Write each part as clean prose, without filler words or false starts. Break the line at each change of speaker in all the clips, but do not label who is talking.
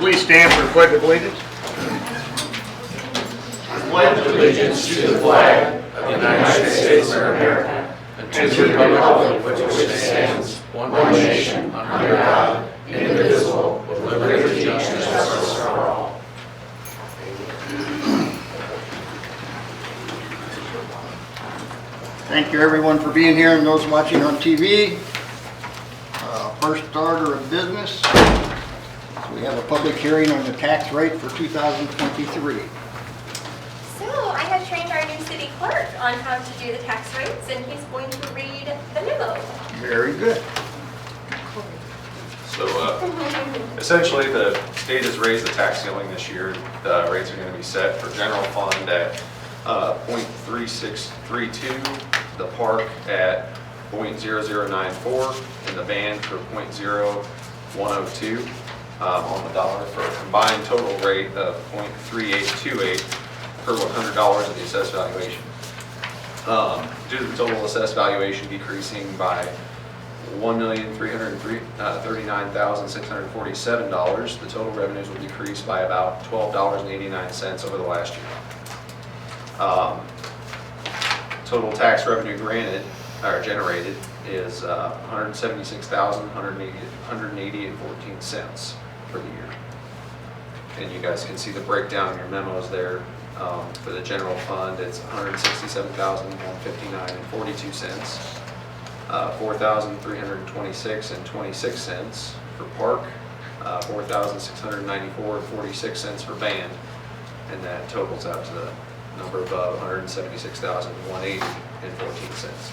Please stand for the Pledge of Allegiance.
Pledge allegiance to the flag of the United States of America and to the republic for which it stands, one nation, under God, indivisible, with liberty and justice for all.
Thank you everyone for being here and those watching on TV. First order of business, we have a public hearing on the tax rate for 2023.
So I have trained our new city clerk on how to do the tax rates, and he's going to read the memo.
Very good.
So essentially, the state has raised the tax ceiling this year. The rates are going to be set for general fund at 0.3632, the park at 0.0094, and the band for 0.0102 on the dollar, for a combined total rate of 0.3828 per $100 of the assessed valuation. Due to the total assessed valuation decreasing by $1,339,647, the total revenues will decrease by about $12.89 over the last year. Total tax revenue generated is $176,180.14 for the year. And you guys can see the breakdown in your memos there. For the general fund, it's $167,159.42. 4,326.26 for park, 4,694.46 for band, and that totals out to the number above, 176,180.14.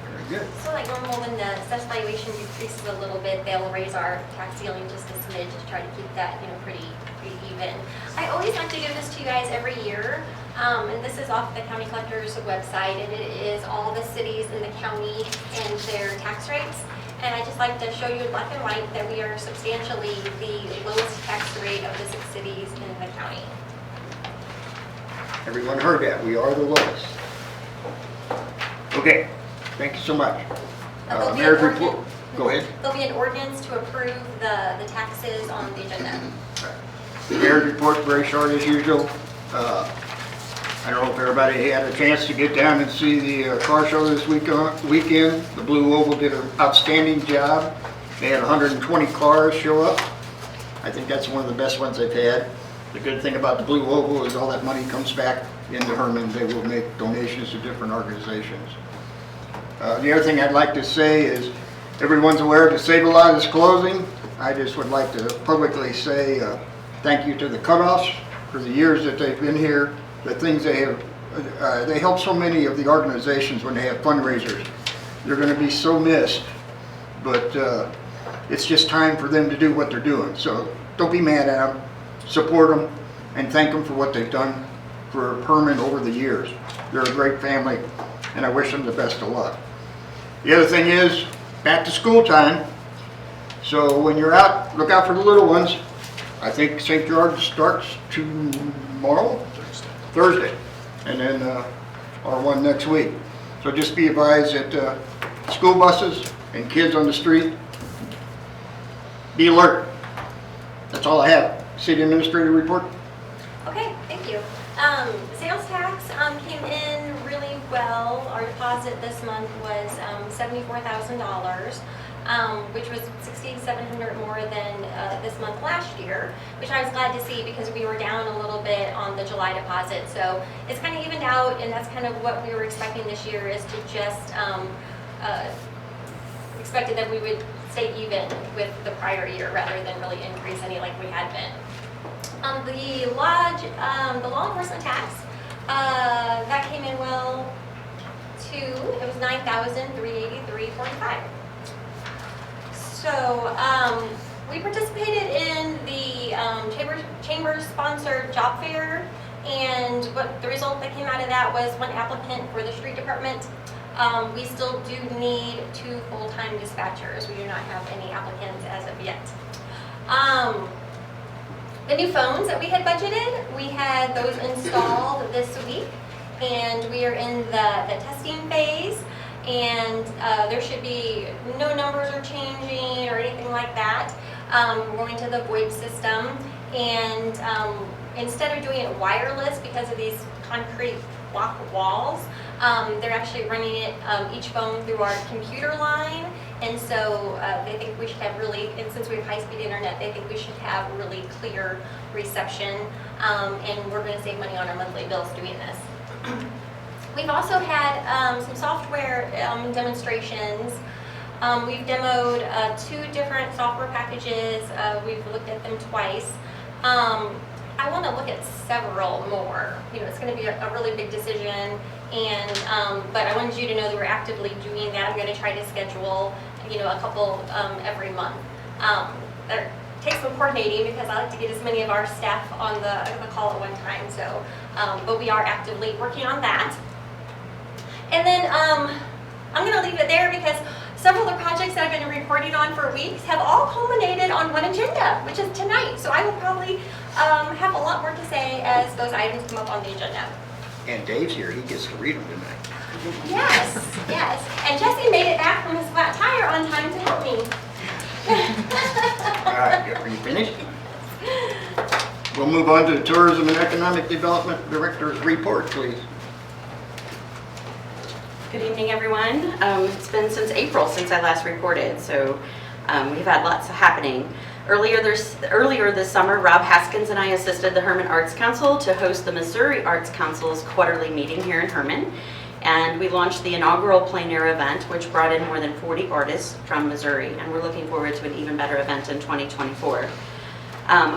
Very good.
So like normal, when the assessed valuation decreases a little bit, they'll raise our tax ceiling just a smidge to try to keep that, pretty even. I always like to give this to you guys every year, and this is off the county collector's website, and it is all the cities in the county and their tax rates. And I just like to show you in black and white that we are substantially the lowest tax rate of the 6 cities in the county.
Everyone heard that. We are the lowest. Okay. Thank you so much.
There'll be
Mayor's
an
report.
ordinance-
Go ahead.
There'll be an ordinance to approve the taxes on the agenda.
The mayor's report, very short as usual. I don't know if everybody had a chance to get down and see the car show this weekend. The Blue Oval did an outstanding job. They had 120 cars show up. I think that's one of the best ones they've had. The good thing about the Blue Oval is all that money comes back into Herman. They will make donations to different organizations. The other thing I'd like to say is everyone's aware that Save-A-Lot is closing. I just would like to publicly say thank you to the Cutoffs for the years that they've been here. The things they have, they help so many of the organizations when they have fundraisers. They're going to be so missed, but it's just time for them to do what they're doing. So don't be mad at them, support them, and thank them for what they've done for Herman over the years. They're a great family, and I wish them the best of luck. The other thing is, back to school time. So when you're out, look out for the little ones. I think St. George starts tomorrow? Thursday. And then our one next week. So just be advised that school buses and kids on the street, be alert. That's all I have. City Administrator report.
Okay, thank you. Sales tax came in really well. Our deposit this month was $74,000, which was $6,700 more than this month last year, which I was glad to see because we were down a little bit on the July deposit. So it's kind of evened out, and that's kind of what we were expecting this year, is to just expected that we would stay even with the prior year rather than really increase any like we had been. The law enforcement tax, that came in well too. It was $9,383.45. So we participated in the chamber-sponsored job fair, and what the result that came out of that was one applicant for the street department. We still do need 2 full-time dispatchers. We do not have any applicants as of yet. The new phones that we had budgeted, we had those installed this week, and we are in the testing phase, and there should be no numbers are changing or anything like that. We're going to the VoIP system, and instead of doing it wireless because of these concrete block walls, they're actually running it, each phone through our computer line. And so they think we should have really, and since we have high-speed internet, they think we should have really clear reception, and we're going to save money on our monthly bills doing this. We've also had some software demonstrations. We've demoed 2 different software packages. We've looked at them twice. I want to look at several more. You know, it's going to be a really big decision, and but I wanted you to know that we're actively doing that. I'm going to try to schedule, you know, a couple every month. That takes some coordinating because I like to get as many of our staff on the call at one time. So, but we are actively working on that. And then I'm going to leave it there because several of the projects that I've been reporting on for weeks have all culminated on one agenda, which is tonight. So I will probably have a lot more to say as those items come up on the agenda.
And Dave's here, he gets to read them tonight.
Yes, yes. And Jesse made it back from his flat tire on time to help me.
All right, are you finished? We'll move on to the Tourism and Economic Development Director's report, please.
Good evening, everyone. It's been since April since I last reported, so we've had lots happening. Earlier this summer, Rob Haskins and I assisted the Herman Arts Council to host the Missouri Arts Council's quarterly meeting here in Herman, and we launched the inaugural plein air event, which brought in more than 40 artists from Missouri, and we're looking forward to an even better event in 2024.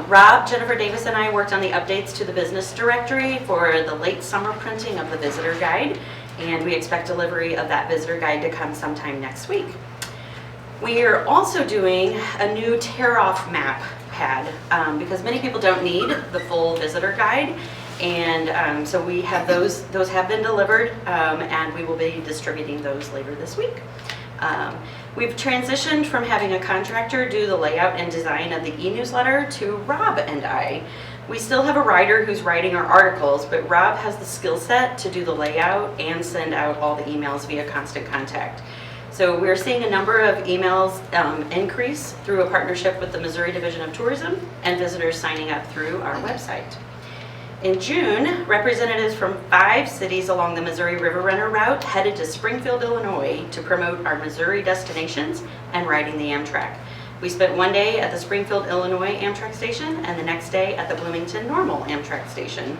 Rob, Jennifer Davis, and I worked on the updates to the business directory for the late summer printing of the visitor guide, and we expect delivery of that visitor guide to come sometime next week. We are also doing a new tear-off map pad because many people don't need the full visitor guide, and so we have those have been delivered, and we will be distributing those later this week. We've transitioned from having a contractor do the layout and design of the e-newsletter to Rob and I. We still have a writer who's writing our articles, but Rob has the skill set to do the layout and send out all the emails via Constant Contact. So we're seeing a number of emails increase through a partnership with the Missouri Division of Tourism and visitors signing up through our website. In June, representatives from 5 cities along the Missouri River Runner route headed to Springfield, Illinois to promote our Missouri destinations and riding the Amtrak. We spent one day at the Springfield, Illinois Amtrak station and the next day at the Bloomington Normal Amtrak station.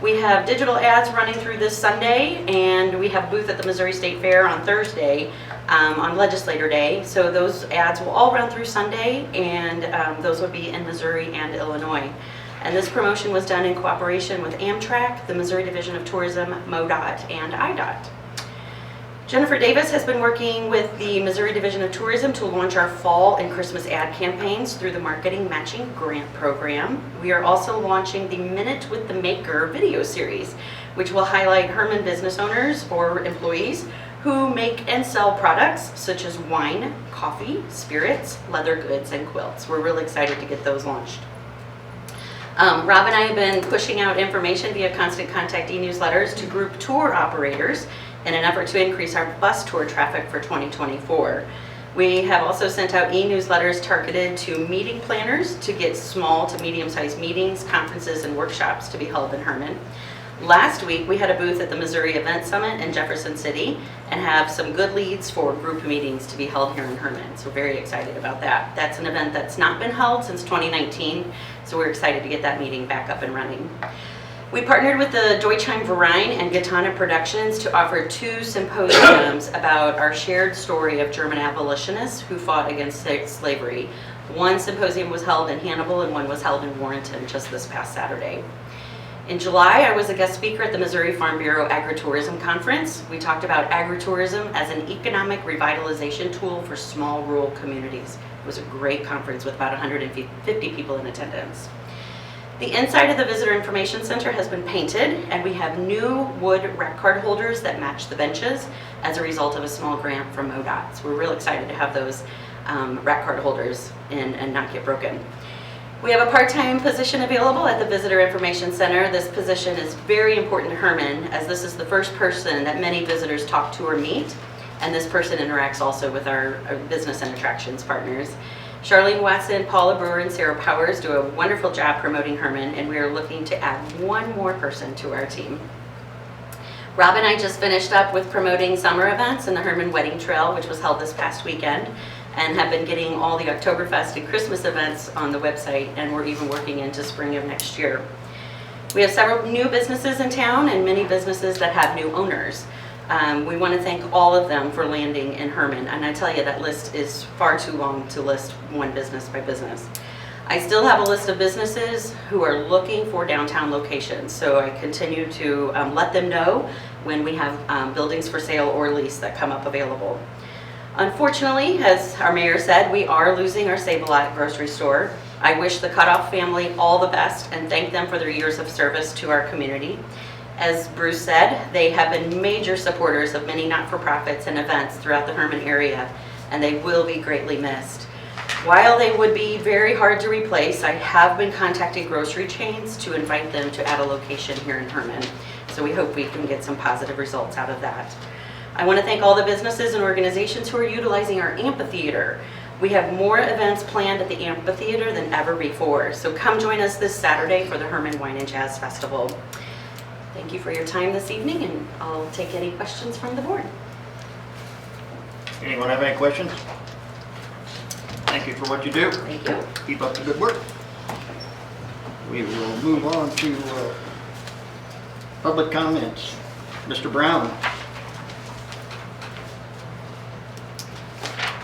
We have digital ads running through this Sunday, and we have a booth at the Missouri State Fair on Thursday on Legislator Day. So those ads will all run through Sunday, and those will be in Missouri and Illinois. And this promotion was done in cooperation with Amtrak, the Missouri Division of Tourism, MoDOT, and IDOT. Jennifer Davis has been working with the Missouri Division of Tourism to launch our fall and Christmas ad campaigns through the Marketing Matching Grant Program. We are also launching the Minute with the Maker video series, which will highlight Herman business owners or employees who make and sell products such as wine, coffee, spirits, leather goods, and quilts. We're really excited to get those launched. Rob and I have been pushing out information via Constant Contact e-newsletters to group tour operators in an effort to increase our bus tour traffic for 2024. We have also sent out e-newsletters targeted to meeting planners to get small to medium-sized meetings, conferences, and workshops to be held in Herman. Last week, we had a booth at the Missouri Event Summit in Jefferson City and have some good leads for group meetings to be held here in Herman. So very excited about that. That's an event that's not been held since 2019, so we're excited to get that meeting back up and running. We partnered with the Deutschheim Verein and Gitana Productions to offer 2 symposiums about our shared story of German abolitionists who fought against slavery. One symposium was held in Hannibal and one was held in Warrenton just this past Saturday. In July, I was a guest speaker at the Missouri Farm Bureau Agritourism Conference. We talked about agritourism as an economic revitalization tool for small rural communities. It was a great conference with about 150 people in attendance. The inside of the Visitor Information Center has been painted, and we have new wood rack card holders that match the benches as a result of a small grant from MoDOT. So we're real excited to have those rack card holders in and not get broken. We have a part-time position available at the Visitor Information Center. This position is very important to Herman, as this is the first person that many visitors talk to or meet, and this person interacts also with our business and attractions partners. Charlene Watson, Paula Brewer, and Sarah Powers do a wonderful job promoting Herman, and we are looking to add one more person to our team. Rob and I just finished up with promoting summer events in the Herman Wedding Trail, which was held this past weekend, and have been getting all the Oktoberfest and Christmas events on the website, and we're even working into spring of next year. We have several new businesses in town and many businesses that have new owners. We want to thank all of them for landing in Herman, and I tell you, that list is far too long to list one business by business. I still have a list of businesses who are looking for downtown locations, so I continue to let them know when we have buildings for sale or lease that come up available. Unfortunately, as our mayor said, we are losing our Save-A-Lot grocery store. I wish the Cutoff family all the best and thank them for their years of service to our community. As Bruce said, they have been major supporters of many not-for-profits and events throughout the Herman area, and they will be greatly missed. While they would be very hard to replace, I have been contacting grocery chains to invite them to add a location here in Herman, so we hope we can get some positive results out of that. I want to thank all the businesses and organizations who are utilizing our amphitheater. We have more events planned at the amphitheater than ever before, so come join us this Saturday for the Herman Wine and Jazz Festival. Thank you for your time this evening, and I'll take any questions from the board.
Anyone have any questions? Thank you for what you do.
Thank you.
Keep up the good work. We will move on to public comments. Mr. Brown.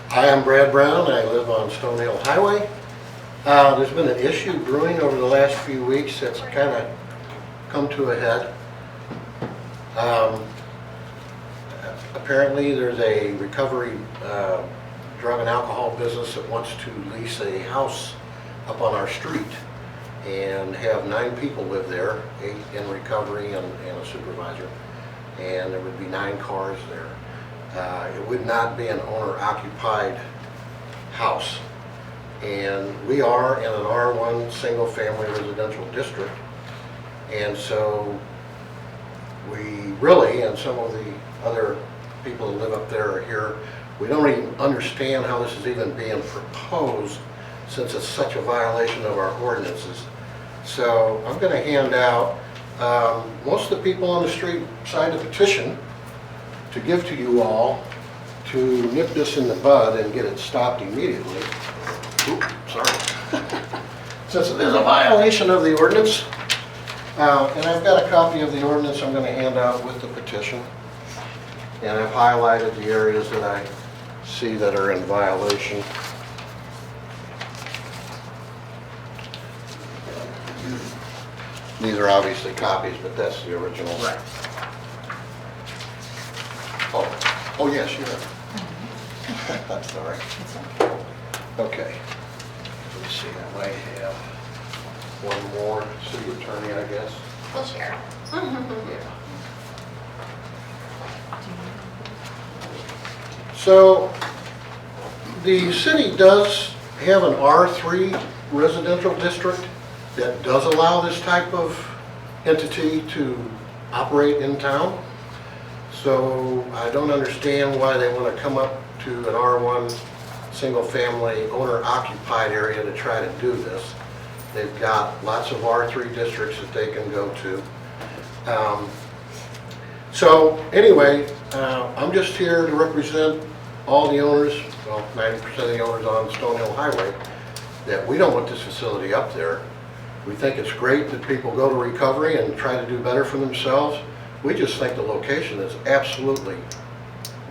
Hi, I'm Brad Brown. I live on Stone Hill Highway. There's been an issue brewing over the last few weeks that's kind of come to a head. Apparently, there's a recovery drug and alcohol business that wants to lease a house up on our street and have 9 people live there, 8 in recovery and a supervisor, and there would be 9 cars there. It would not be an owner-occupied house. And we are in an R1 single-family residential district. And so we really, and some of the other people that live up there are here, we don't even understand how this is even being proposed since it's such a violation of our ordinances. So I'm going to hand out, most of the people on the street signed a petition to give to you all to nip this in the bud and get it stopped immediately. Oops, sorry. Since it is a violation of the ordinance, and I've got a copy of the ordinance I'm going to hand out with the petition. And I've highlighted the areas that I see that are in violation. These are obviously copies, but that's the original.
Right.
Oh yes, you're right. I'm sorry. Okay. Let's see, I might have one more city attorney, I guess.
We'll share.
Yeah. So, the city does have an R3 residential district that does allow this type of entity to operate in town. So I don't understand why they want to come up to an R1 single-family owner-occupied area to try to do this. They've got lots of R3 districts that they can go to. So anyway, I'm just here to represent all the owners, well, 90% of the owners on Stone Hill Highway, that we don't want this facility up there. We think it's great that people go to recovery and try to do better for themselves. We just think the location is absolutely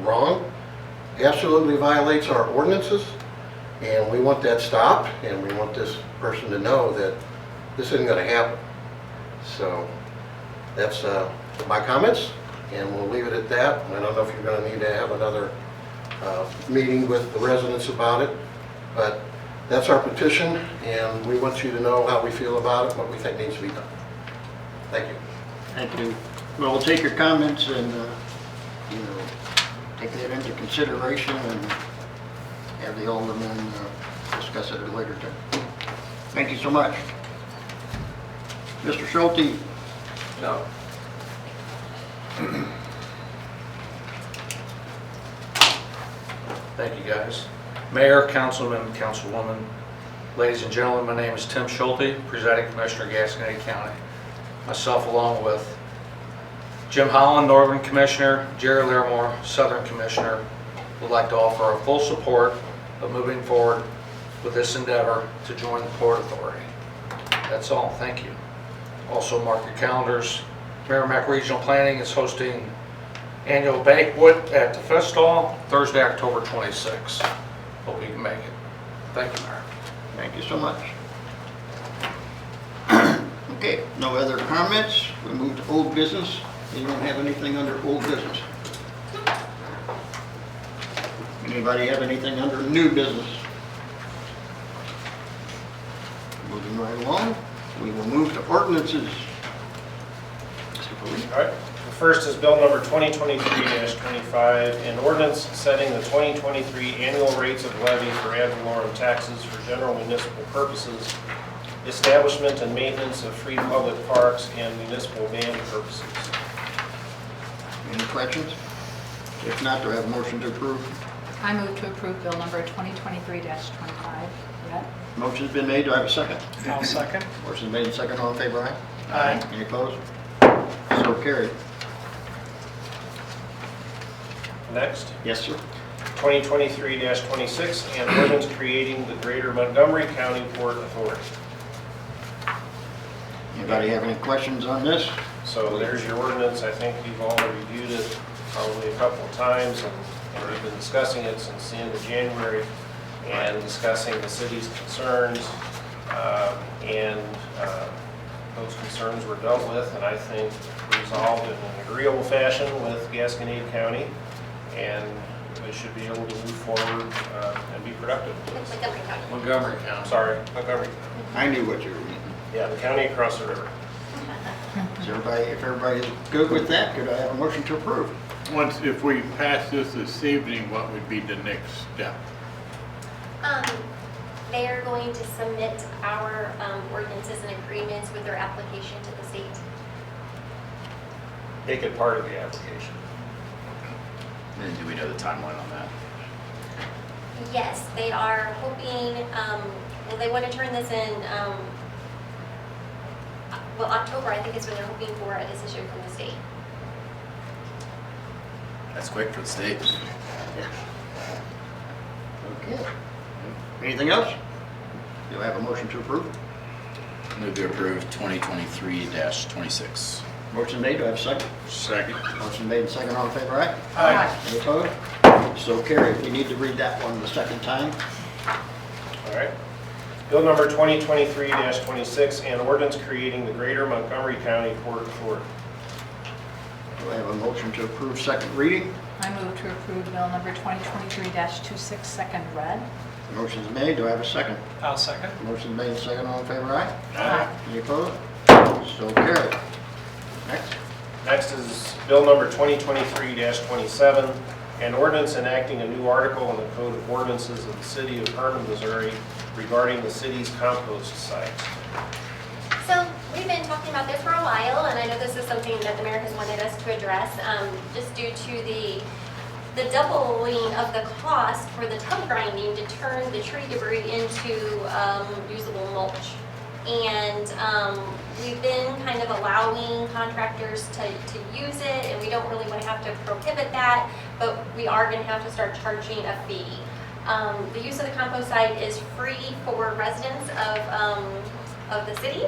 wrong, absolutely violates our ordinances, and we want that stopped, and we want this person to know that this isn't going to happen. So that's my comments, and we'll leave it at that. I don't know if you're going to need to have another meeting with the residents about it, but that's our petition, and we want you to know how we feel about it, what we think needs to be done. Thank you.
Thank you. Well, we'll take your comments and, take that into consideration and have the aldermen discuss it at a later time. Thank you so much. Mr. Schulte.
No.
Thank you, guys.
Mayor, Councilman, Councilwoman, ladies and gentlemen, my name is Tim Schulte, Presiding Commissioner, Gasconade County. Myself, along with Jim Holland, Northern Commissioner, Jerry Larimore, Southern Commissioner, would like to offer our full support of moving forward with this endeavor to join the Port Authority. That's all. Thank you. Also, mark your calendars. Merrimack Regional Planning is hosting annual banquet at the Fest Hall Thursday, October 26th. Hope you can make it. Thank you, Mayor.
Thank you so much. Okay, no other comments? We move to old business. You don't have anything under old business? Anybody have anything under new business? Moving right along, we will move to ordinances. Mr. Police?
All right, the first is bill number 2023-25, an ordinance setting the 2023 annual rates of levy for ad valorem taxes for general municipal purposes, establishment and maintenance of free public parks, and municipal band purposes.
Any questions? If not, do I have a motion to approve?
I move to approve bill number 2023-25. Read.
Motion's been made, do I have a second?
I'll second.
Motion made, and second, all in favor, aye?
Aye.
Any opposed? So carried.
Next,
Yes, sir.
2023-26, an ordinance creating the Greater Montgomery County Port Authority.
Anybody have any questions on this?
So there's your ordinance. I think you've all reviewed it probably a couple of times, and we've been discussing it since the end of January and discussing the city's concerns. Those concerns were dealt with and I think resolved in an agreeable fashion with Gasconade County, and we should be able to move forward and be productive.
It's Montgomery County.
Montgomery County.
Sorry, Montgomery.
I knew what you were meaning.
Yeah, the county across the river.
Is everybody, if everybody's good with that, could I have a motion to approve?
Once, if we pass this evening, what would be the next step?
They are going to submit our ordinances and agreements with their application to the state.
Make it part of the application.
And do we know the timeline on that?
Yes, they are hoping, well, they want to turn this in, well, October, I think is when they're hoping for a decision from the state.
That's quick for the state.
Okay. Anything else? Do I have a motion to approve?
Move to approve 2023-26.
Motion made, do I have a second?
Second.
Motion made, and second, all in favor, aye?
Aye.
Any opposed? So carried. We need to read that one the second time.
All right. Bill number 2023-26, an ordinance creating the Greater Montgomery County Port Authority.
Do I have a motion to approve second reading?
I move to approve bill number 2023-26, second read.
Motion's made, do I have a second?
I'll second.
Motion made, second, all in favor, aye?
Aye.
Any opposed? So carried. Next.
Next is bill number 2023-27, an ordinance enacting a new article in the Code of Ordinances of the City of Herman, Missouri regarding the city's compost site.
So we've been talking about this for a while, and I know this is something that the mayor has wanted us to address, just due to the doubling of the cost for the tub grinding to turn the tree debris into usable mulch. And we've been kind of allowing contractors to use it, and we don't really want to have to prohibit that, but we are going to have to start charging a fee. The use of the compost site is free for residents of the city.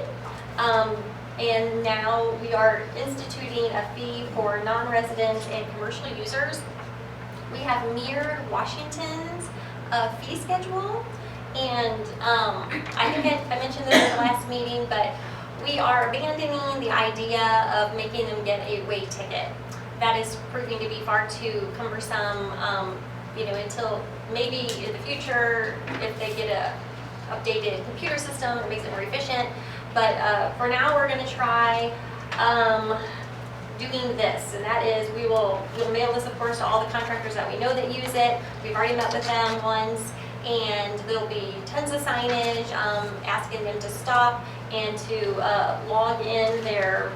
And now we are instituting a fee for non-residents and commercial users. We have mirrored Washington's fee schedule, and I think I mentioned this in the last meeting, but we are abandoning the idea of making them get a weight ticket. That is proving to be far too cumbersome, until maybe in the future, if they get a updated computer system, it makes it more efficient. But for now, we're going to try doing this, and that is we'll mail this, of course, to all the contractors that we know that use it. We've already met with them once, and there'll be tons of signage asking them to stop and to log in their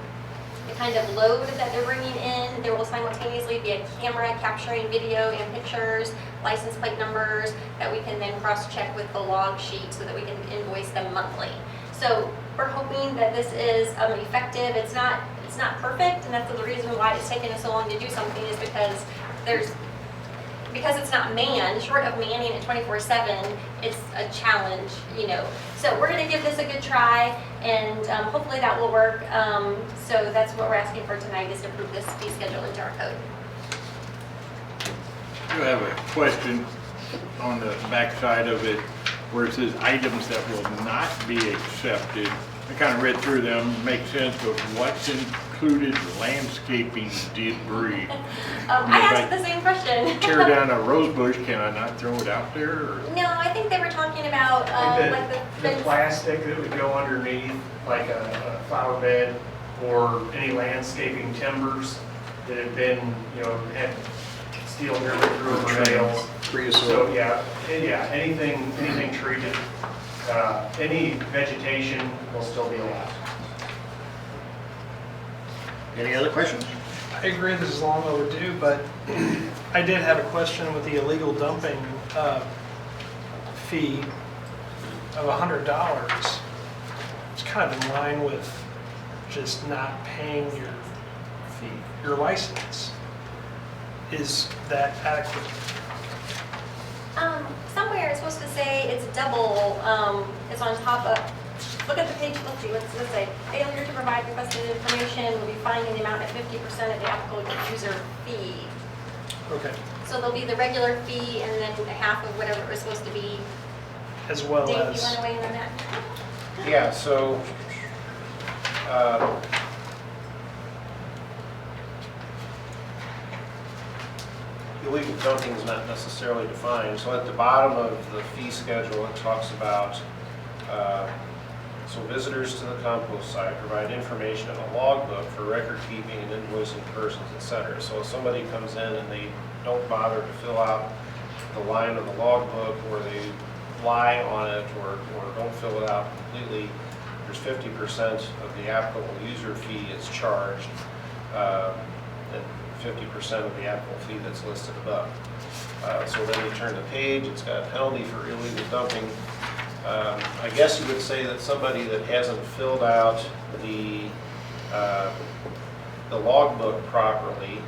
the kind of load that they're bringing in. There will simultaneously be a camera capturing video and pictures, license plate numbers that we can then cross-check with the log sheet so that we can invoice them monthly. So we're hoping that this is effective. It's not perfect, and that's the reason why it's taken us so long to do something, is because it's not manned. Short of manning it 24/7, it's a challenge, you know. So we're going to give this a good try, and hopefully that will work. So that's what we're asking for tonight, is to approve this fee schedule into our code.
You have a question on the backside of it where it says items that will not be accepted. I kind of read through them, make sense, but what's included? Landscaping debris.
I asked the same question.
Tear down a rose bush, can I not throw it out there? Or?
No, I think they were talking about like the fence.
Plastic that would go underneath, like a flower bed, or any landscaping timbers that have been, you know, had steel driven through them, or nails. So, yeah, anything treated, any vegetation will still be allowed.
Any other questions?
I agree this is long overdue, but I did have a question with the illegal dumping fee of $100. It's kind of in line with just not paying your fee, your license. Is that adequate?
Somewhere it's supposed to say it's double, it's on top of, look at the page, let's see, what's it say? Failure to provide requested information will be fined in the amount of 50% of the applicable user fee.
Okay.
So there'll be the regular fee and then half of whatever it was supposed to be.
As well
Dave, you
as,
want to weigh in on that?
Yeah, so, illegal dumping is not necessarily defined. So at the bottom of the fee schedule, it talks about, so visitors to the compost site provide information in a logbook for record keeping and invoicing persons, etc. So if somebody comes in and they don't bother to fill out the line of the logbook, or they lie on it, or don't fill it out completely, there's 50% of the applicable user fee is charged, and 50% of the applicable fee that's listed above. So then you turn the page, it's got a penalty for illegal dumping. I guess you would say that somebody that hasn't filled out the logbook properly,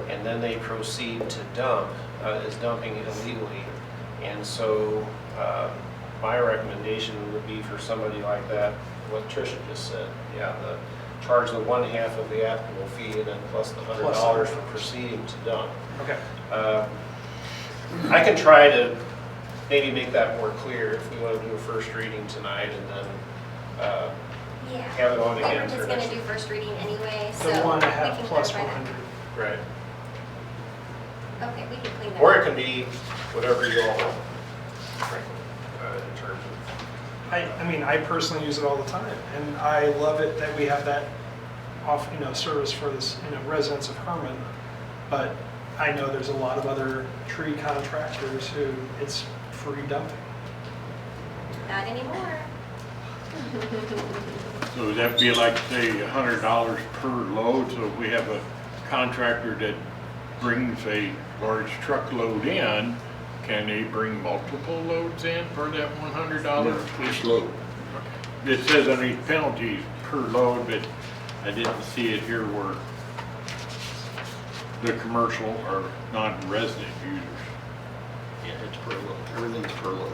and then they proceed to dump, is dumping illegally. And so my recommendation would be for somebody like that, what Tricia just said, charge the 1/2 of the applicable fee, and then plus the $100 for proceeding to dump.
okay.
I can try to maybe make that more clear if we want to do a first reading tonight, and then
Yeah.
have it on
We
again
were
for
just
next
going to do first reading anyway, so.
The
we
1.5
can
plus
clarify
100.
Right.
that. Okay, we can clean that
Or
up.
it can be whatever you all want, frankly, in terms of.
I mean, I personally use it all the time, and I love it that we have that service for this, residents of Herman. But I know there's a lot of other tree contractors who it's free dumping.
Not anymore.
So would that be like, say, $100 per load? So if we have a contractor that brings a large truckload in, can they bring multiple loads in for that $100?
Each load.
It says underneath penalties per load, but I didn't see it here where the commercial or non-resident users.
Yeah, it's per load. Everything's per load.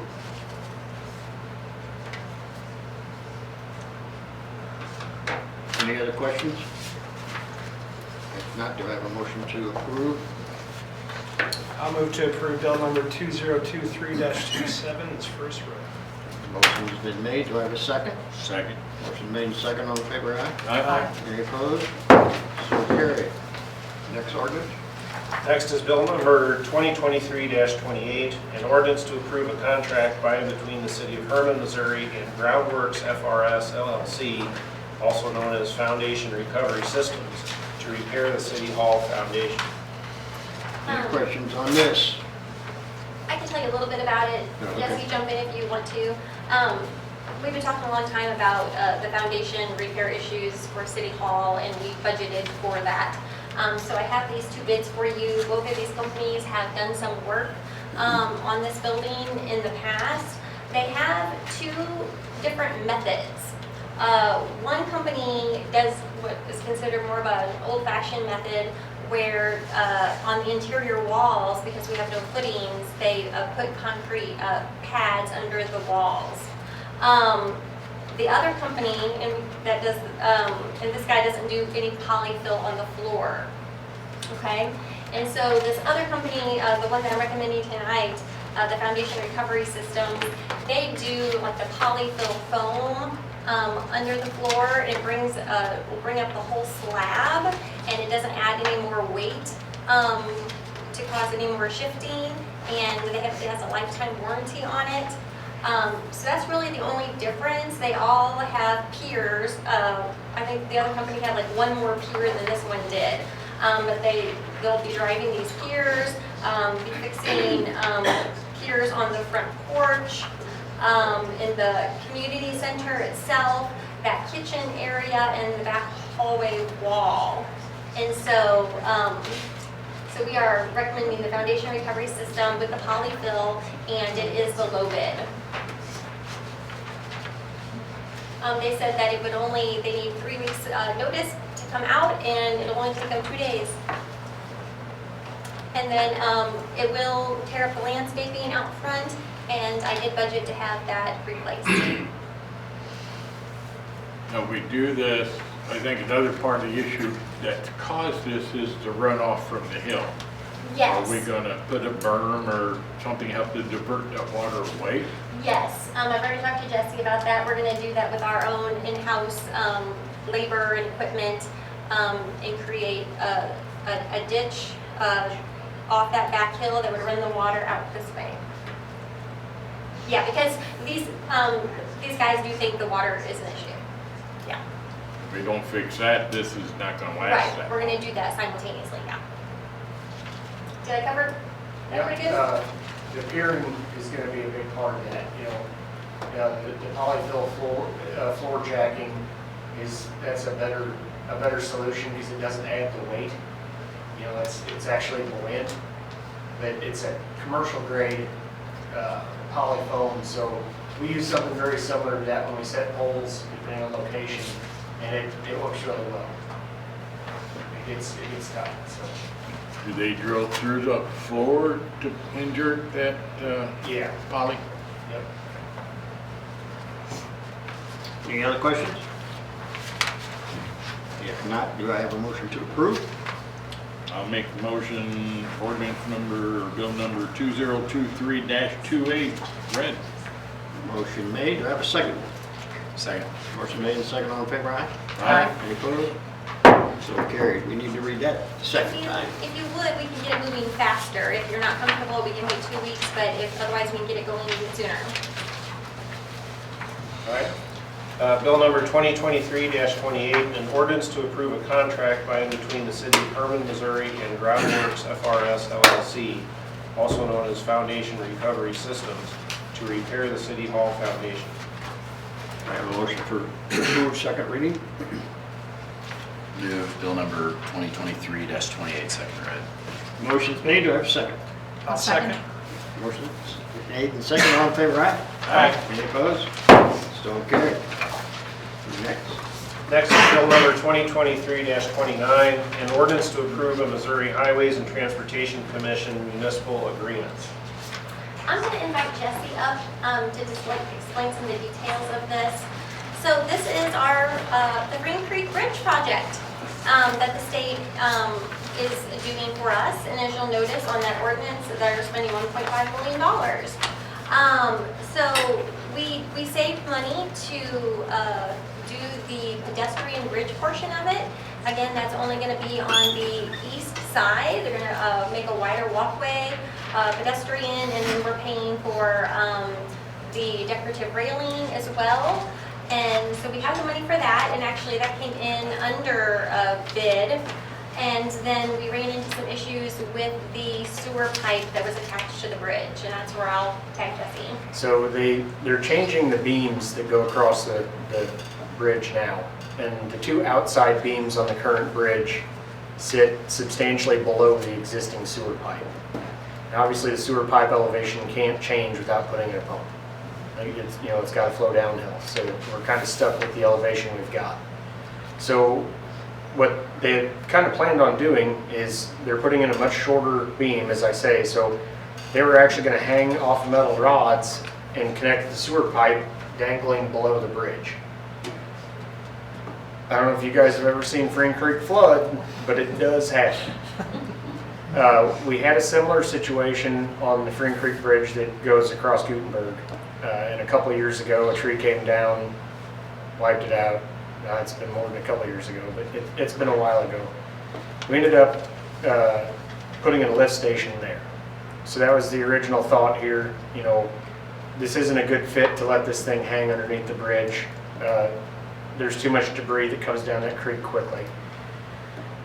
Any other questions? If not, do I have a motion to approve?
I'll move to approve bill number 2023-27, its first read.
Motion's been made. Do I have a second?
Second.
Motion made and second. All in favor, aye?
Aye.
Any opposed? So carried. Next ordinance?
Next is bill number 2023-28, an ordinance to approve a contract by and between the city of Herman, Missouri and Groundworks FRS LLC, also known as Foundation Recovery Systems, to repair the City Hall foundation.
Any questions on this?
I can tell you a little bit about it.
Yeah, okay.
Jesse, jump in if you want to. we've been talking a long time about the foundation repair issues for City Hall, and we budgeted for that. So I have these two bids for you. Both of these companies have done some work on this building in the past. They have two different methods. One company does what is considered more of an old-fashioned method where on the interior walls, because we have no footings, they put concrete pads under the walls. The other company, that does, and this guy doesn't do any polyfill on the floor, okay? And so this other company, the one that I'm recommending tonight, the Foundation Recovery System, they do like the polyfill foam under the floor. It will bring up the whole slab, and it doesn't add any more weight to cause any more shifting, and it has a lifetime warranty on it. So that's really the only difference. They all have piers. I think the other company had like one more pier than this one did. But they'll be driving these piers, be fixing piers on the front porch, in the community center itself, that kitchen area, and the back hallway wall. And so, so we are recommending the Foundation Recovery System with the polyfill, and it is the low bid. They said that they need 3 weeks notice to come out, and it'll only take them 2 days. And then it will tear up the landscaping out front, and I did budget to have that replaced.
Now, we do this, I think another part of the issue that caused this is the runoff from the hill.
Yes.
Are we gonna put a berm or something help to divert that water away?
Yes, I've already talked to Jesse about that. We're gonna do that with our own in-house labor and equipment, and create a ditch off that back hill that would run the water out this way. Yeah, because these guys do think the water is an issue. Yeah.
If we don't fix that, this is not gonna last
Right,
that.
we're gonna do that simultaneously, yeah. Did I cover that pretty good?
The piering is gonna be a big part of that, you know. The polyfill floor jacking that's a better solution because it doesn't add the weight. You know, it's actually buoyant, but it's a commercial grade polyfoam, so we use something very similar to that when we set poles, depending on location, and it works really well. It gets tight, so.
Do they drill through the floor to injure that
Yeah.
poly?
Yep.
Any other questions? If not, do I have a motion to approve?
I'll make the motion, ordinance number, or bill number 2023-28, read.
Motion made, do I have a second?
Second.
Motion made and second, all in favor, aye?
Aye.
Any opposed? So carried. We need to read that second time.
If you would, we can get it moving faster. If you're not comfortable, we can wait 2 weeks, but otherwise we can get it going even sooner.
All right. Bill number 2023-28, an ordinance to approve a contract by and between the City of Herman, Missouri and Groundworks FRS LLC, also known as Foundation Recovery Systems, to repair the City Hall foundation.
I have a motion for approve second reading.
Move bill number 2023-28, second read.
Motion's made, do I have a second?
I'll second.
Motion made and second, all in favor, aye?
Aye.
Any opposed? So carried. Next.
Next is bill number 2023-29, an ordinance to approve a Missouri Highways and Transportation Commission municipal agreement.
I'm going to invite Jesse up to just explain some of the details of this. So this is our the Green Creek Bridge project that the state is doing for us. And as you'll notice on that ordinance, they're spending $1.5 million. So we saved money to do the pedestrian bridge portion of it. Again, that's only going to be on the east side. They're going to make a wider walkway, pedestrian, and then we're paying for the decorative railing as well. And so we have the money for that, and actually that came in under bid. And then we ran into some issues with the sewer pipe that was attached to the bridge, and that's where I'll tag Jesse.
So they're changing the beams that go across the bridge now. And the two outside beams on the current bridge sit substantially below the existing sewer pipe. And obviously the sewer pipe elevation can't change without putting in a pump. It's got to flow downhill. So we're kind of stuck with the elevation we've got. So what they had kind of planned on doing is they're putting in a much shorter beam, as I say. So they were actually going to hang off metal rods and connect the sewer pipe dangling below the bridge. I don't know if you guys have ever seen Freen Creek flood, but it does happen. We had a similar situation on the Freen Creek Bridge that goes across Gutenberg. And a couple of years ago, a tree came down, wiped it out. It's been more than a couple of years ago, but it's been a while ago. We ended up putting in a lift station there. So that was the original thought here. This isn't a good fit to let this thing hang underneath the bridge. There's too much debris that comes down that creek quickly.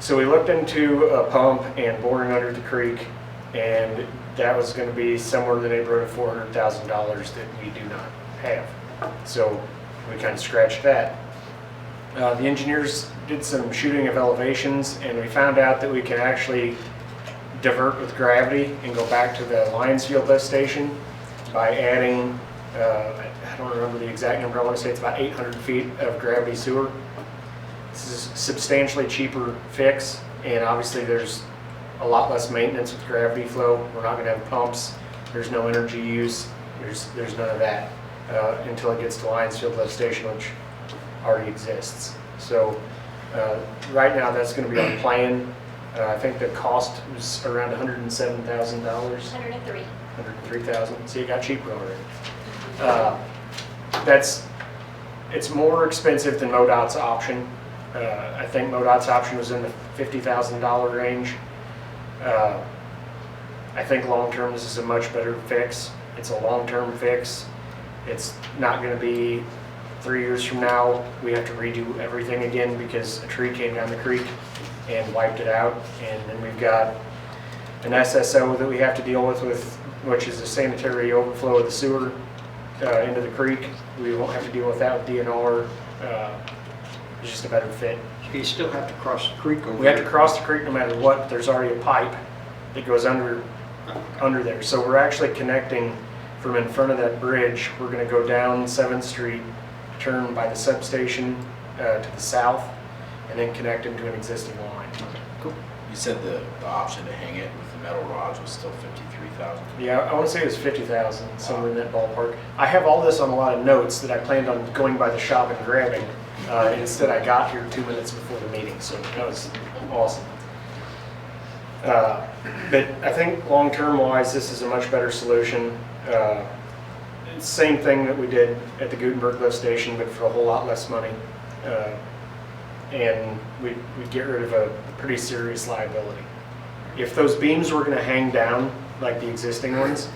So we looked into a pump and boring under the creek, and that was going to be somewhere in the neighborhood of $400,000 that we do not have. So we kind of scratched that. The engineers did some shooting of elevations, and we found out that we can actually divert with gravity and go back to the Lions Field lift station by adding, I don't remember the exact number, I want to say it's about 800 feet of gravity sewer. This is a substantially cheaper fix, and obviously there's a lot less maintenance with gravity flow. We're not going to have pumps. There's no energy use. There's none of that until it gets to Lions Field lift station, which already exists. So right now that's going to be on plan. I think the cost was around $107,000.
103.
$103,000. So it got cheaper already. It's more expensive than MoDOT's option. I think MoDOT's option was in the $50,000 range. I think long-term this is a much better fix. It's a long-term fix. It's not going to be 3 years from now we have to redo everything again because a tree came down the creek and wiped it out. And then we've got an SSO that we have to deal with, which is a sanitary overflow of the sewer into the creek. We won't have to deal with that with DNR. It's just a better fit.
So you still have to cross the creek over
We have to
there.
cross the creek no matter what. There's already a pipe that goes under there. So we're actually connecting from in front of that bridge. We're going to go down 7th Street, turn by the substation to the south, and then connect into an existing line.
You said the option to hang it with the metal rods was still $53,000.
Yeah, I want to say it was 50,000, somewhere in that ballpark. I have all this on a lot of notes that I planned on going by the shop and grabbing. Instead, I got here 2 minutes before the meeting, so that was awesome. But I think long-term wise, this is a much better solution. It's the same thing that we did at the Gutenberg lift station, but for a whole lot less money. And we'd get rid of a pretty serious liability. If those beams were going to hang down like the existing ones,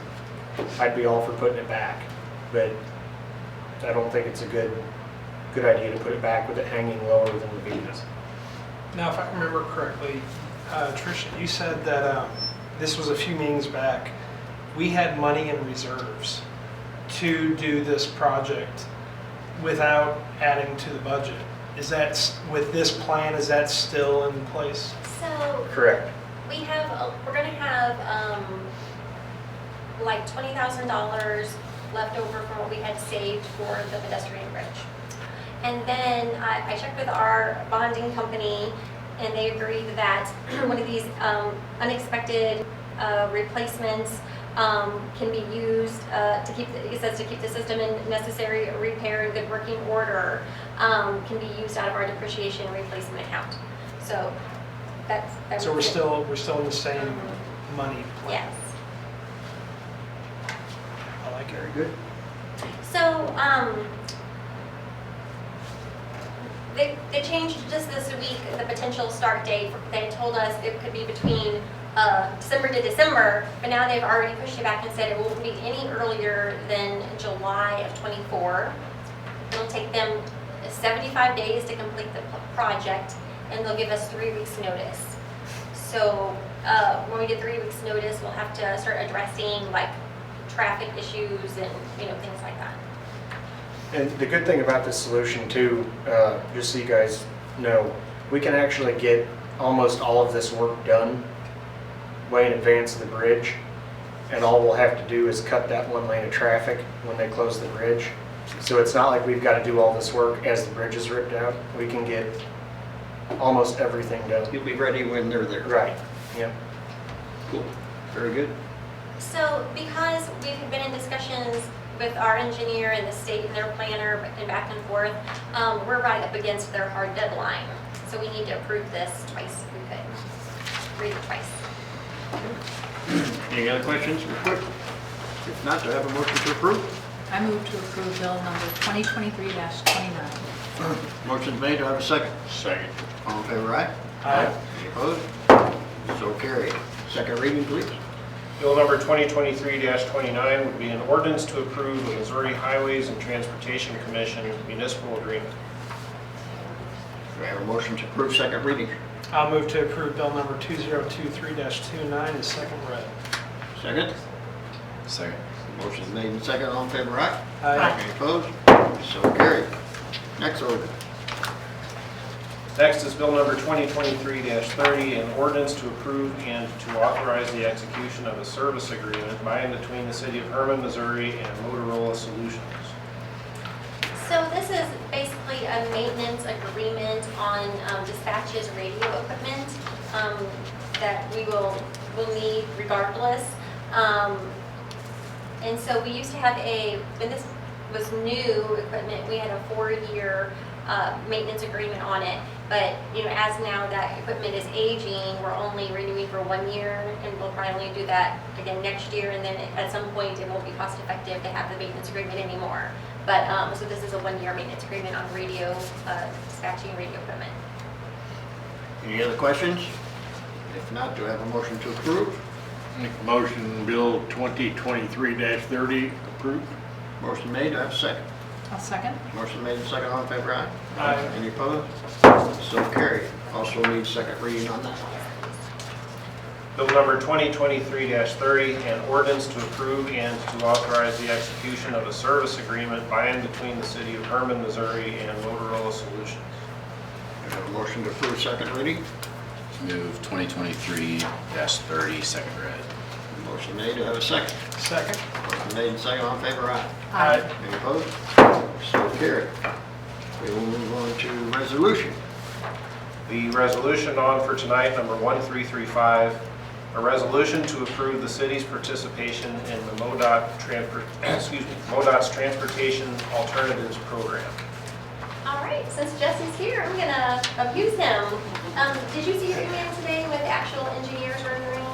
I'd be all for putting it back. But I don't think it's a good idea to put it back with it hanging lower than the beams.
Now, if I remember correctly, Tricia, you said that this was a few meetings back. We had money in reserves to do this project without adding to the budget. Is that, with this plan, is that still in place?
So
Correct.
we're going to have like $20,000 left over from what we had saved for the pedestrian bridge. And then I checked with our bonding company, and they agreed that one of these unexpected replacements can be used to keep the system in necessary repair and good working order, can be used out of our depreciation replacement account. So that's
So we're still in the same money plan.
Yes.
I like it.
Very good.
So they changed just this week the potential start date. They told us it could be between December to December, but now they've already pushed it back and said it won't be any earlier than July of '24. It'll take them 75 days to complete the project, and they'll give us 3 weeks notice. So when we get 3 weeks' notice, we'll have to start addressing like traffic issues and, things like that.
And the good thing about this solution too, just so you guys know, we can actually get almost all of this work done way in advance of the bridge. And all we'll have to do is cut that 1 lane of traffic when they close the bridge. So it's not like we've got to do all this work as the bridge is ripped out. We can get almost everything done.
You'll be ready when they're there.
Right, yep.
Cool. Very good.
So because we've been in discussions with our engineer and the state and their planner and back and forth, we're right up against their hard deadline. So we need to approve this twice if we could. Read it twice.
Any other questions real quick? If not, do I have a motion to approve?
I move to approve bill number 2023-29.
Motion's made, do I have a second?
Second.
All in favor, aye?
Aye.
Any opposed? So carried. Second reading, please.
Bill number 2023-29 would be an ordinance to approve the Missouri Highways and Transportation Commission municipal agreement.
Do I have a motion to approve second reading?
I'll move to approve bill number 2023-29 is second read.
Second?
Second.
Motion's made and second, all in favor, aye?
Aye.
Any opposed? So carried. Next order.
Next is bill number 2023-30, an ordinance to approve and to authorize the execution of a service agreement by and between the city of Herman, Missouri and Motorola Solutions.
So this is basically a maintenance agreement on dispatches radio equipment that we will need regardless. And so we used to have when this was new equipment, we had a 4-year maintenance agreement on it. But, as now that equipment is aging, we're only renewing for 1 year, and we'll probably only do that again next year, and then at some point it won't be cost effective to have the maintenance agreement anymore. But, so this is a 1-year maintenance agreement on radio, dispatching radio equipment.
Any other questions? If not, do I have a motion to approve?
Make a motion, bill 2023-30 approved.
Motion made, do I have a second?
I'll second.
Motion made and second, all in favor, aye?
Aye.
Any opposed? So carried. Also need second reading on that.
Bill number 2023-30, an ordinance to approve and to authorize the execution of a service agreement by and between the city of Herman, Missouri and Motorola Solutions.
Do I have a motion to approve second reading?
Move 2023-30, second read.
Motion made, do I have a second?
Second.
Motion made and second, all in favor, aye?
Aye.
Any opposed? So carried. We will move on to resolution.
The resolution on for tonight, number 1335, a resolution to approve the city's participation in the MoDOT's Transportation Alternatives Program.
All right, since Jesse's here, I'm gonna abuse him. Did you see your email today with the actual engineers rendering?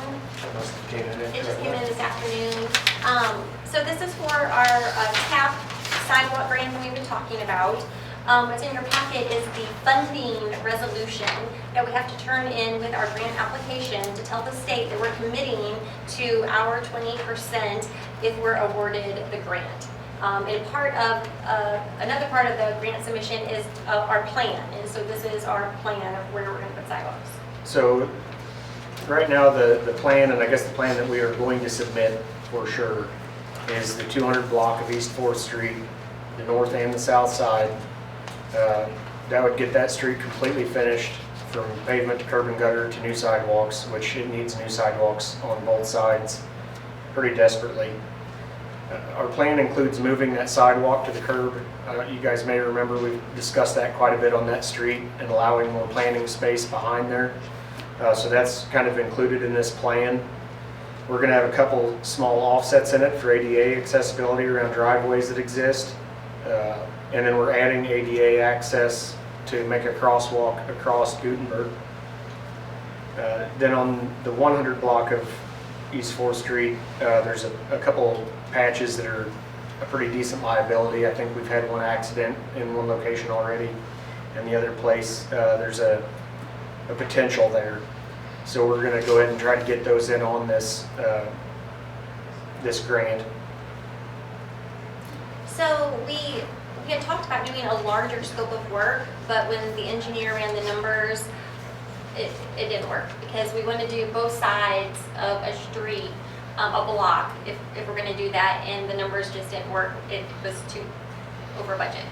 It just came in this afternoon. So this is for our TAP sidewalk grant that we've been talking about. What's in your packet is the funding resolution that we have to turn in with our grant application to tell the state that we're committing to our 20% if we're awarded the grant. And another part of the grant submission is our plan. And so this is our plan of where we're going to put sidewalks.
So right now, the plan, and I guess the plan that we are going to submit for sure, is the 200 block of East 4th Street, the north and the south side. That would get that street completely finished from pavement to curb and gutter to new sidewalks, which it needs new sidewalks on both sides pretty desperately. Our plan includes moving that sidewalk to the curb. You guys may remember we've discussed that quite a bit on that street and allowing more planting space behind there. So that's kind of included in this plan. We're going to have a couple small offsets in it for ADA accessibility around driveways that exist. And then we're adding ADA access to make a crosswalk across Gutenberg. Then on the 100 block of East 4th Street, there's a couple patches that are a pretty decent liability. I think we've had one accident in one location already, and the other place there's a potential there. So we're going to go ahead and try to get those in on this this grant.
So we had talked about doing a larger scope of work, but when the engineer ran the numbers, it didn't work because we want to do both sides of a street, a block, if we're going to do that, and the numbers just didn't work. It was too over budget.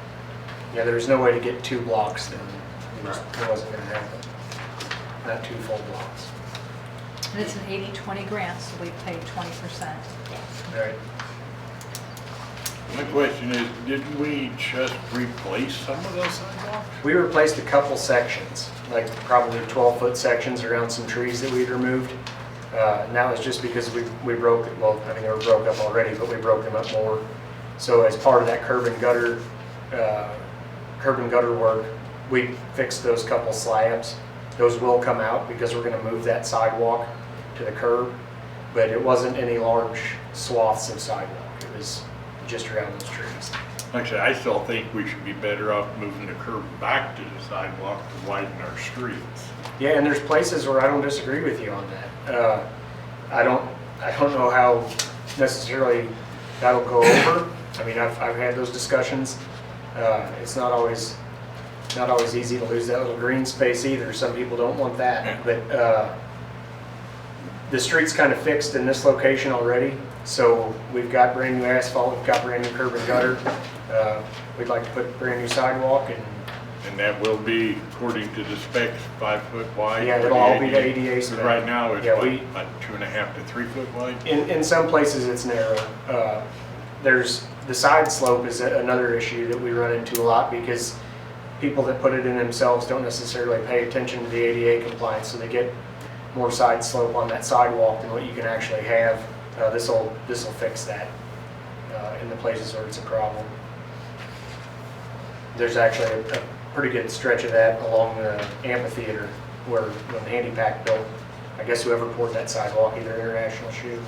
Yeah, there was no way to get 2 blocks then. It wasn't gonna happen. Not 2 full blocks.
And it's an 80/20 grant, so we paid 20%.
Right.
My question is, didn't we just replace some of those sidewalks?
We replaced a couple sections, like probably 12-foot sections around some trees that we'd removed. And that was just because we broke, well, I mean, they were broke up already, but we broke them up more. So as part of that curb and gutter work, we fixed those couple slabs. Those will come out because we're gonna move that sidewalk to the curb, but it wasn't any large swaths of sidewalk. It was just around those trees.
Actually, I still think we should be better off moving the curb back to the sidewalk to widen our streets.
Yeah, and there's places where I don't disagree with you on that. I don't know how necessarily that'll go over. I mean, I've had those discussions. It's not always easy to lose that little green space either. Some people don't want that, but the street's kind of fixed in this location already. So we've got brand new asphalt, we've got brand new curb and gutter. We'd like to put brand new sidewalk
And that will be, according to the specs, 5 foot wide?
Yeah, it'll all be the ADA
Because
spec.
right now, it's
Yeah,
what,
we-
about 2.5 to 3 foot wide?
In some places, it's narrow. There's, the side slope is another issue that we run into a lot because people that put it in themselves don't necessarily pay attention to the ADA compliance, so they get more side slope on that sidewalk than what you can actually have. This'll fix that in the places where it's a problem. There's actually a pretty good stretch of that along the amphitheater where when Handy Pack built, I guess whoever poured that sidewalk, either International Shoe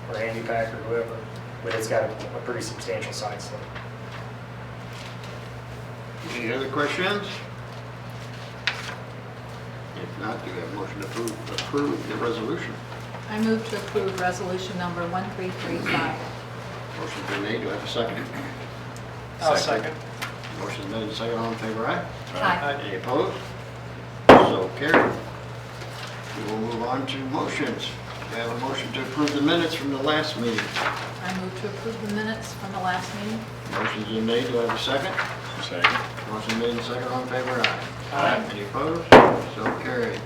or Handy Pack or whoever, but it's got a pretty substantial side slope.
Any other questions? If not, do we have a motion to approve the resolution?
I move to approve resolution number 1335.
Motion's been made, do I have a second?
I'll second.
Motion's made, and second, all in favor, aye?
Aye.
Any opposed? So carried. We will move on to motions. We have a motion to approve the minutes from the last meeting.
I move to approve the minutes from the last meeting.
Motion's been made, do I have a second?
Second.
Motion made, and second, all in favor, aye?
Aye.
Any opposed? So carried.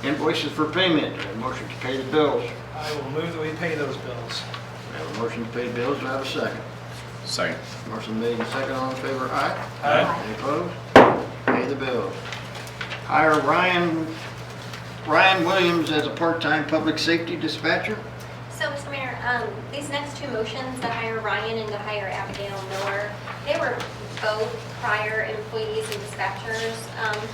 Invoices for payment, do I have a motion to pay the bills?
I will move that we pay those bills.
We have a motion to pay bills, do I have a second?
Second.
Motion made and second, all in favor, aye?
Aye.
Any opposed? Pay the bills. Hire Ryan Williams as a part-time public safety dispatcher.
So, Mr. Mayor, these next two motions, to hire Ryan and to hire Abigail Miller, they were both prior employees and dispatchers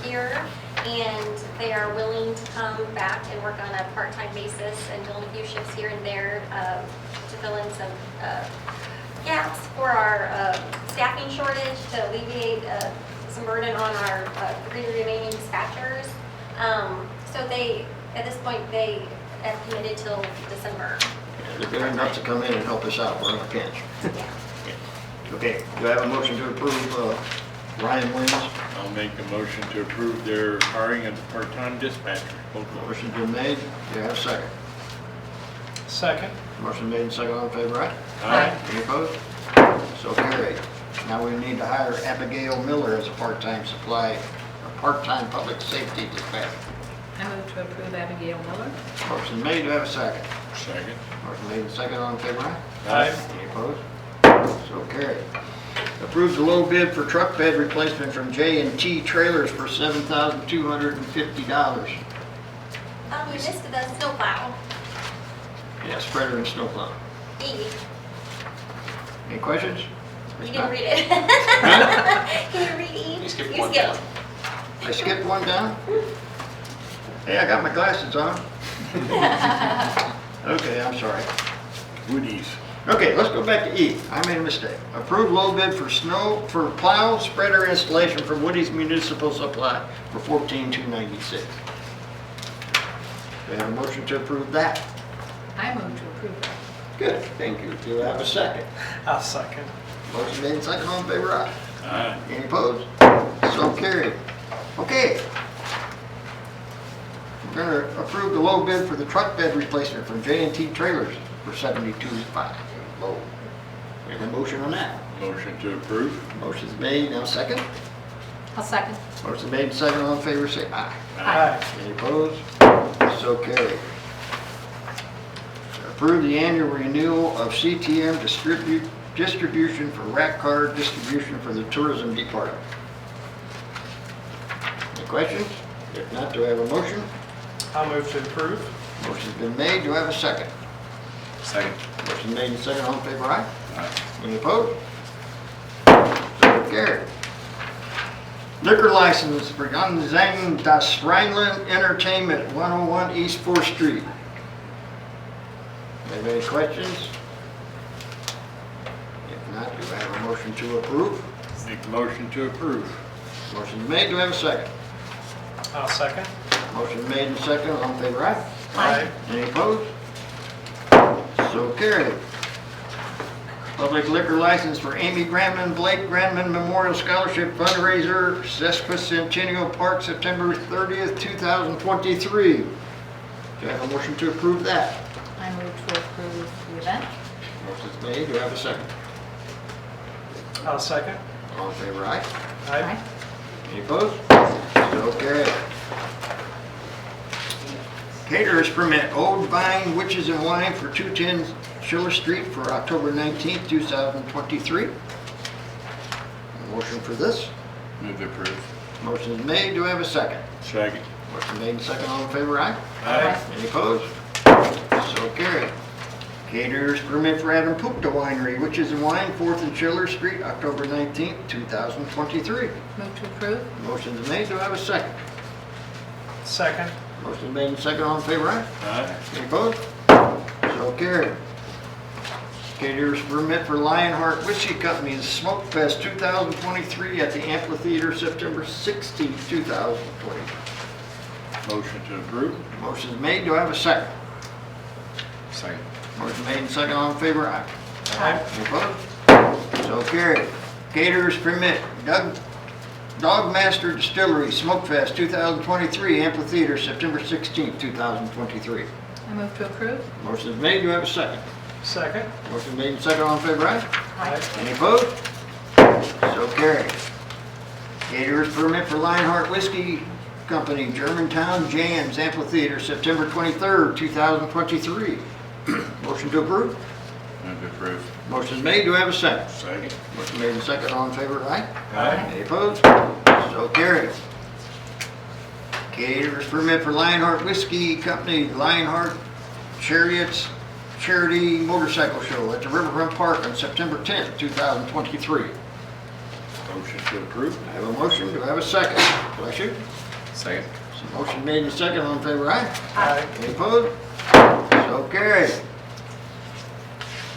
here, and they are willing to come back and work on a part-time basis and fill in a few shifts here and there to fill in some gaps for our staffing shortage, to alleviate some burden on our 3 remaining dispatchers. So they, at this point, they have committed till December.
They're good enough to come in and help us out, we're in a pinch.
Yeah.
Okay, do I have a motion to approve Ryan Williams?
I'll make a motion to approve their hiring as a part-time dispatcher.
Motion's been made, do I have a second?
Second.
Motion made and second, all in favor, aye?
Aye.
Any opposed? So carried. Now we need to hire Abigail Miller as a part-time part-time public safety dispatcher.
I move to approve Abigail Miller.
Motion made, do I have a second?
Second.
Motion made and second, all in favor, aye?
Aye.
Any opposed? So carried. Approve the low bid for truck bed replacement from J&T Trailers for $7,250.
You missed the snowplow.
Yeah, spreader and snowplow.
E.
Any questions?
You didn't read it. Can you read E?
You skipped
You
one
skipped.
I skipped one down? Hey, I got my glasses on. Okay, I'm sorry.
Woody's.
Okay, let's go back to E. I made a mistake. Approve low bid for plow spreader installation from Woody's Municipal Supply for $14,296. Do I have a motion to approve that?
I move to approve that.
Good, thank you. Do I have a second?
I'll second.
Motion made and second, all in favor, aye?
Aye.
Any opposed? So carried. Okay. approve the low bid for the truck bed replacement from J&T Trailers for $72,500. Low. We have a motion on that.
Motion to approve.
Motion's made, now second.
I'll second.
Motion made, second, all in favor, say aye.
Aye.
Any opposed? So carried. Approve the annual renewal of CTM distribution for rack card distribution for the tourism department. Any questions? If not, do I have a motion?
I'll move to approve.
Motion's been made, do I have a second?
Second.
Motion made and second, all in favor, aye?
Aye.
Any opposed? So carried. Liquor license for Ganzang Das Rheinland Entertainment, 101 East 4th Street. Have any questions? If not, do I have a motion to approve?
Make the motion to approve.
Motion made, do I have a second?
I'll second.
Motion made and second, all in favor, aye?
Aye.
Any opposed? So carried. Public liquor license for Amy Grandman, Blake Grandman Memorial Scholarship Fundraiser, Sesquicentennial Park, September 30th, 2023. Do I have a motion to approve that?
I move to approve the event.
Motion's made, do I have a second?
I'll second.
All in favor, aye?
Aye.
Any opposed? So carried. Caterers permit Old Vine Witches and Wine for 210 Schiller Street for October 19th, 2023. Motion for this.
Move to approve.
Motion is made, do I have a second?
Second.
Motion made and second, all in favor, aye?
Aye.
Any opposed? So carried. Caterers permit for Adam Pupta Winery, Witches and Wine, 4th and Schiller Street, October 19th, 2023.
Move to approve.
Motion is made, do I have a second?
Second.
Motion made and second, all in favor, aye?
Aye.
Any opposed? So carried. Caterers permit for Lionheart Whiskey Company's Smoke Fest 2023 at the Amphitheater, September 16, 2023.
Motion to approve.
Motion is made, do I have a second?
Second.
Motion made and second, all in favor, aye?
Aye.
Any opposed? So carried. Caterers permit Dogmaster Distillery Smoke Fest 2023 Amphitheater, September 16, 2023.
I move to approve.
Motion is made, do I have a second?
Second.
Motion made and second, all in favor, aye?
Aye.
Any opposed? So carried. Caterers permit for Lionheart Whiskey Company, Germantown Jams Amphitheater, September 23rd, 2023. Motion to approve?
Move to approve.
Motion is made, do I have a second?
Second.
Motion made and second, all in favor, aye?
Aye.
Any opposed? So carried. Caterers permit for Lionheart Whiskey Company, Lionheart Chariots Charity Motorcycle Show at the Riverfront Park on September 10th, 2023.
Motion to approve.
I have a motion, do I have a second? Do I shoot?
Second.
Motion made and second, all in favor, aye?
Aye.
Any opposed? So carried.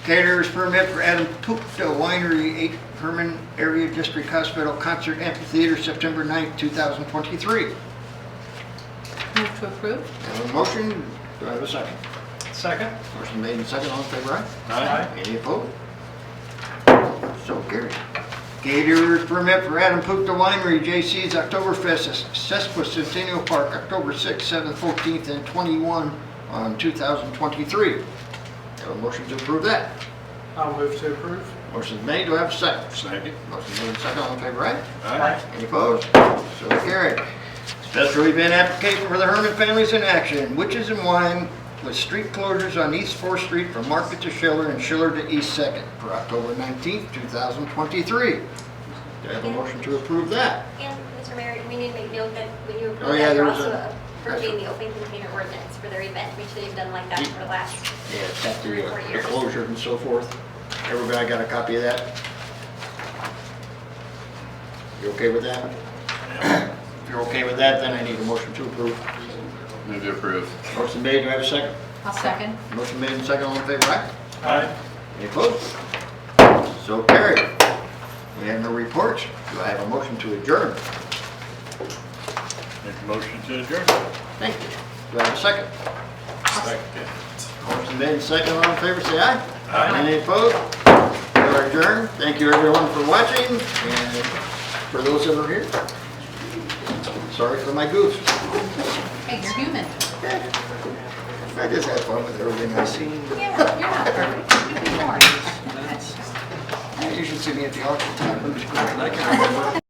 Caterers permit for Adam Pupta Winery, 8 Herman Area District Hospital Concert Amphitheater, September 9th, 2023.
Move to approve.
I have a motion, do I have a second?
Second.
Motion made and second, all in favor, aye?
Aye.
Any opposed? So carried. Caterers permit for Adam Pupta Winery, JC's Oktoberfest at Sesquicentennial Park, October 6th, 7th, 14th, and 21 on 2023. Have a motion to approve that.
I'll move to approve.
Motion made, do I have a second?
Second.
Motion made and second, all in favor, aye?
Aye.
Any opposed? So carried. Special event application for the Herman Families in Action, Witches and Wine, with street closures on East 4th Street from Market to Schiller and Schiller to East 2nd for October 19th, 2023. Do I have a motion to approve that?
And Mr. Mayor, we need to make note that when you
Oh,
approve
yeah,
that, you're
there was
also
a-
approving the open container ordinance for their event, which they've done like that for the last
Yeah, it's got
3 or 4
the
years.
closure and so forth. Everybody got a copy of that? You okay with that? If you're okay with that, then I need a motion to approve.
Move to approve.
Motion made, do I have a second?
I'll second.
Motion made and second, all in favor, aye?
Aye.
Any opposed? So carried. We have no reports. Do I have a motion to adjourn?
Make a motion to adjourn.
Thank you. Do I have a second?
Second.
Motion made and second, all in favor, say aye.
Aye.
Any opposed? We are adjourned. Thank you everyone for watching, and for those that are here, sorry for my goofs.
Hey, you're human.
I just had fun with everything I seen.
Yeah, you're not perfect. You can be more.
You should see me at the auction. I can remember.